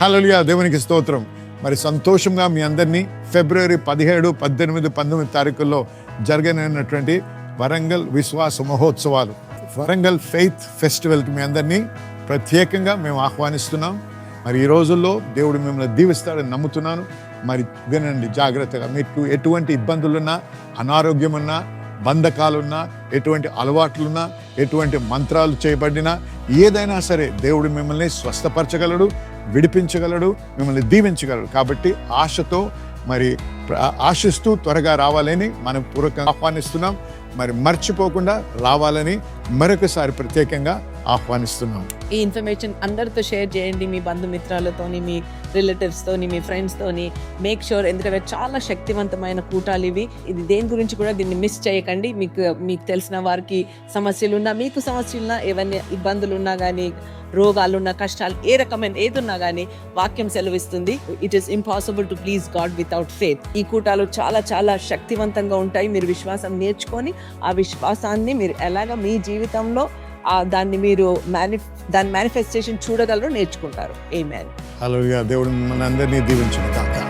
హల్లెలూయా, దేవునికి స్తోత్రం. మరి సంతోషంగా మీ అందరినీ ఫిబ్రవరి 17, 18, 19 తారీఖుల్లో జరగనున్నటువంటి వరంగల్ విశ్వాస మహోత్సవాలు, వరంగల్ ఫెయిత్ ఫెస్టివల్కి మీ అందరినీ ప్రత్యేకంగా మేము ఆహ్వానిస్తున్నాం. మరి ఈ రోజుల్లో దేవుడు మిమ్మల్ని దీవిస్తాడని నమ్ముతున్నాను. మరి వినండి జాగ్రత్తగా. మీకు ఎటువంటి ఇబ్బందులున్నా, అనారోగ్యమున్నా, బంధకాలున్నా, ఎటువంటి అలవాట్లున్నా, ఎటువంటి మంత్రాలు చేయబడినా, ఏదైనా సరే దేవుడు మిమ్మల్ని స్వస్థపరచగలడు, విడిపించగలడు, మిమ్మల్ని దీవించగలడు. కాబట్టి ఆశతో మరి ఆశిస్తూ త్వరగా రావాలని మనం పూర్వకంగా ఆహ్వానిస్తున్నాం. మరి మర్చిపోకుండా రావాలని మరొకసారి ప్రత్యేకంగా ఆహ్వానిస్తున్నాం. ఈ ఇన్ఫర్మేషన్ అందరితో షేర్ చేయండి, మీ బంధుమిత్రాలతోని, మీ రిలేటివ్స్తోని, మీ ఫ్రెండ్స్తోని. మేక్ షూర్, ఎందుకంటే చాలా శక్తివంతమైన కూటాలు ఇవి. ఇది దేని గురించి కూడా దీన్ని మిస్ చేయకండి. మీకు తెలిసిన వారికి సమస్యలున్నా, మీకు సమస్యలున్నా, ఏవన్నీ ఇబ్బందులున్నా కానీ, రోగాలున్నా, కష్టాలు, ఏ రకమైన ఏదున్నా కానీ వాక్యం సెలవిస్తుంది, it is impossible to please God without faith. ఈ కూటాలు చాలా చాలా శక్తివంతంగా ఉంటాయి. మీరు విశ్వాసం నేర్చుకొని ఆ విశ్వాసాన్ని మీరు ఎలాగ మీ జీవితంలో దాన్ని మీరు దాని మేనిఫెస్టేషన్ చూడగలరు, నేర్చుకుంటారు. ఆమేన్. హల్లెలూయా, దేవుడు మనందరినీ దీవించును గాక.